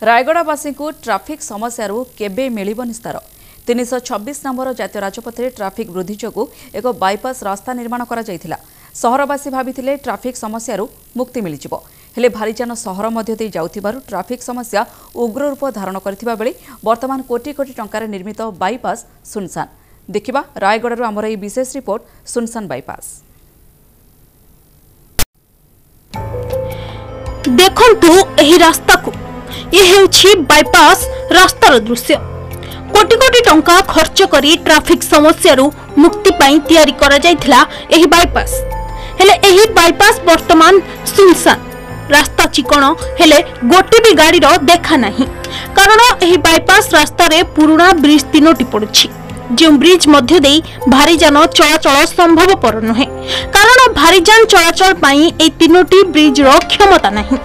रायगड़ावासी को ट्राफिक समस्यार केबे मिलिब निस्तार 326 नंबर जातीय राजपथ में ट्राफिक वृद्धि जोगु एक बाईपास रास्ता निर्माण करा जायथिला। सहरवासी भाविथिले ट्राफिक समस्यार मुक्ति मिलिजिबो, हेले भारीजान सहर मध्य दे जाउथिबारु ट्राफिक समस्या उग्र रूप धारण करथिबा बेले वर्तमान कोटी कोटी टंकार निर्मित बाईपास सुनसान। देखिबा रायगड़ारु आमर ए विशेष रिपोर्ट सुनसान बाईपास। देखंतु एही रास्ता को ये हेउछि बाईपास रास्तार दृश्य। कोटी कोटी टंका खर्च करी ट्राफिक समस्यारू मुक्ति पाई तैयारी करा जायथिला एही बाईपास। हेले एही बाईपास वर्तमान सुनसान। रास्ता चिकण हेले गोटे भी गाड़ी रो देखा नहीं, कारण एही बाईपास रास्ता रे पुराना ब्रिज तीनोटी पड़ुछि। जो ब्रिज मध्य देई भारी जान चलाचल संभवपर नुहे, कारण भारी जान चलाचल पाई ए तीनोटी ब्रिज रो क्षमता नहीं,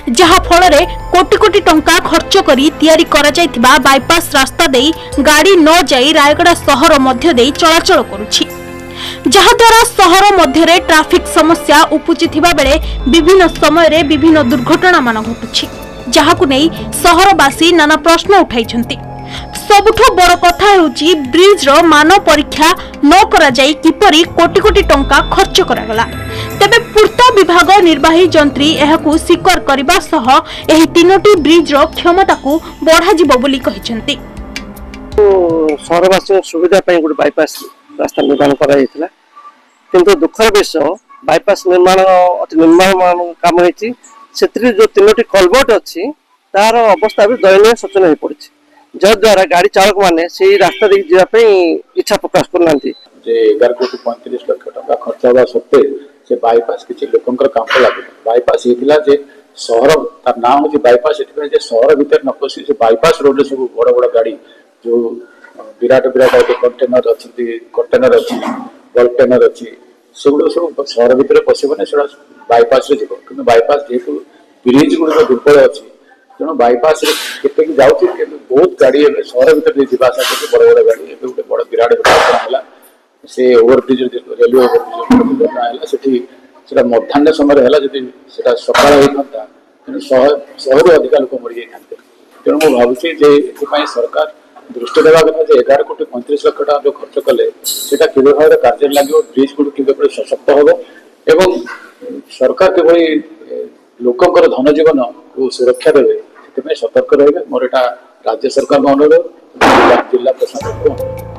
जहा फल रे कोटी कोटी टंका खर्च करी तैयारी करा जायथिबा बाईपास रास्ता देई गाड़ी न जाई रायगड़ा शहर मध्य देई चलाचल करुछि, जहा द्वारा शहर मध्य रे ट्राफिक समस्या उपजिथिबा बेले विभिन्न समय रे विभिन्न दुर्घटना मान घटुछि, जहाकु नै शहरवासी नाना प्रश्न उठाइछन्ति। सबुठो बड़ कथा हेउछि ब्रिज रो मान परीक्षा न करा जाई किपरि कोटी कोटी टंका खर्च करा गला। तेबे पूर्त विभाग निर्वाही जंत्री एहाकु स्वीकार करबा सह एही तीनोटी ब्रिज रो क्षमता को बढ़ा जिवो बोली कहिसंती। शहरवासी सुविधा पई गुड बाईपास रास्ता निर्माण करा जायतिला, किंतु दुखर विषय बाईपास निर्माण काम हेछि सेत्री जो तीनोटी कलवर्ट अछि तार अवस्था भी दयनीय शोचनीय हो पड़छि, जद्वारा गाड़ी चालक माने से रास्ता दे जापे इच्छा प्रकाश करना। 11 कोटी 35 लाख टका खर्च होगा सत्ते से बाईपास किसी लोकंकर काम लगे। बाईपास ये जे सहर तार नाम हो बाईपास ये सहर भीतर न पशि से बाईपास रोड सब बड़ बड़ गाड़ी जो विराट विराट कंटेनर अच्छी बल्क टेनर अच्छी सेगुड़ा सब सहर भीतर पशने से बाईपास जीव, कि बाईपास जेहतु ब्रिज गुड़ दुर्बल अच्छी तेणु बाईपास केते जाऊँ बहुत गाड़ी सहर भीतर जावासा कर बड़ बड़ गाड़ी गोटे बड़ विराट दुर्घटना से ओवरब्रिज रेलवे ओवरब्रिज से मध्याह्न समय है सकाल होता तेणु 100 अधिक लोक मरी जाते। तेणु मुझे भावुँ ये सरकार दृष्टि देवा कथा 11 कोटी 35 लाख टका जो खर्च कले से कि भाव में कार्य लगे ब्रिज गुड़ कि सशक्त हम एवं सरकार किभली लोकंर धन जीवन को सुरक्षा देवे से सतर्क रहे। मोर एटा राज्य सरकार को अनुरोध, जिला प्रशासन को।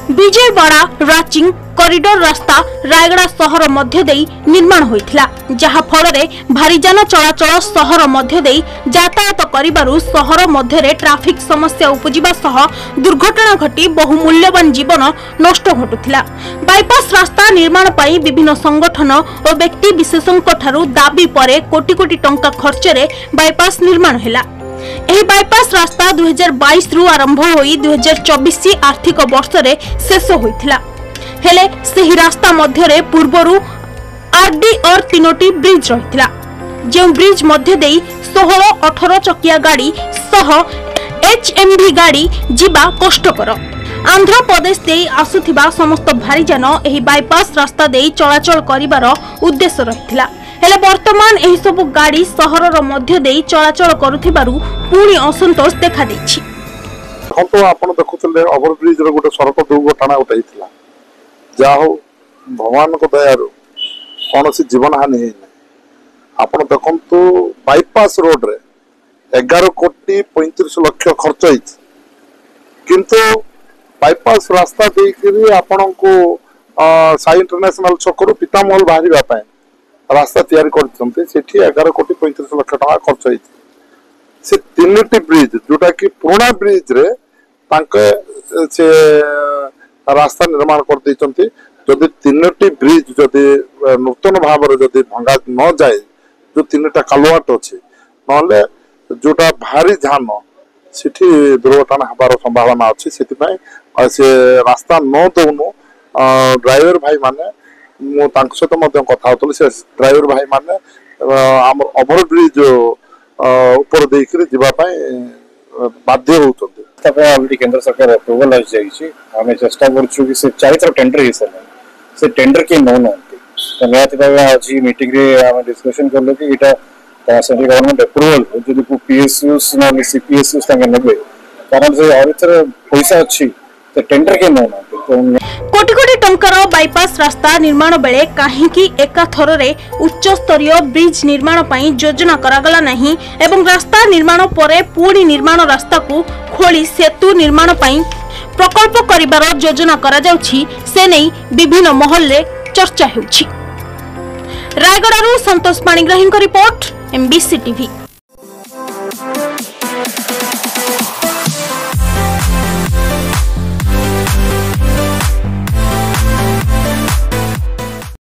विजयवाड़ा राचिंग कॉरिडोर रास्ता रायगड़ा शहर मध्य देई निर्माण होइथिला, जहा फल रे भारीजान चलाचल शहर मध्य देई यातायात करिबारु शहर मध्य रे ट्राफिक समस्या उपजिबा सह दुर्घटना घटी बहु मूल्यवान जीवन नष्ट घटुथिला। बाईपास रास्ता निर्माण पाई विभिन्न संगठन और व्यक्ति विशेषज्ञ ठारू दाबी परे कोटी कोटी टंका खर्च रे बाईपास निर्माण हैला। एही बाईपास रास्ता 2022 रु आरंभ होई 2024 आर्थिक वर्ष रे शेष होइथिला, हेले सेही रास्ता मध्य रे पूर्वरु आरडी और तीनोटी ब्रिज रहिथिला, जे ब्रिज मध्य देई 16-18 चकिया गाड़ी सह एचएमवी गाड़ी जीवा कष्टकर। आंध्र प्रदेश देई आसुथिबा समस्त भारीजान एही बाईपास रास्ता देई चलाचल करिबार उद्देश्य रहिथिला, हेले वर्तमान एही सब गाड़ी सहरर मध्य देई चलाचल करुथिबारु पुणी असंतोष देखा दैछि। तो आपण देखुतले ओवरब्रिज रो गोटे सड़क दुर्घटना उठाइथिला, जा हो भगवान को दयारु कोनोसी जीवन हानि हे नै। आपण देखंतु बाईपास रोड रे 11 कोटी 35 लाख खर्च होइछ, किंतु बाईपास रास्ता देकरी आपण को साई इंटरनेशनल छकरू पितामहल बाहरिबा पय रास्ता तैयारी करछन्ते, सेठी 11 कोटी 35 लाख टका खर्च होइछ। से तीनटी ब्रिज जोटा कि पुराना ब्रिज रे तांके से रास्ता निर्माण कर दैछन्ते। जदि तीनटी ब्रिज जदि नूतन भाव रे जदि भंगा न जाए, जो तीनटा कालवाट अछि नले जोटा भारी झान सेठी दुर्घटना हबार संभावना अछि। सेति पय से रास्ता न दउनु ड्राइवर भाई माने मो तांक सहित मध्य कथा होतले, से ड्राइवर भाई माने हमर ओवर ब्रिज ऊपर देकरी जीवा पय बाध्य होतते। तबे ऑलरेडी केंद्र सरकार अप्रूवल आइ जाइछि, हमें चेष्टा करछु कि से चारित्र टेंडर हिस्सा से टेंडर के नो नंती तो निहाती भाव आज मीटिंग रे हम डिस्कशन करलो कि एटा सेंट्रल गवर्नमेंट अप्रूवल जो पीएसयूस ना सीपीएसयूस ने कारण से और पैसा अच्छी तो टेंडर के नौ कोटी कोटी टंकार बाईपास रास्ता निर्माण बेले कहीं एका थर रे उच्च स्तरीय ब्रिज निर्माण पई योजना करागला नहीं एवं रास्ता निर्माण परे पूरी निर्माण रास्ता को खोली सेतु निर्माण पई प्रकल्प करिबार योजना करा जाउछि से नै विभिन्न महल रे चर्चा हेउछि। रायगड़ारू संतोष पाणिग्राहींक रिपोर्ट एमबीसी टीवी।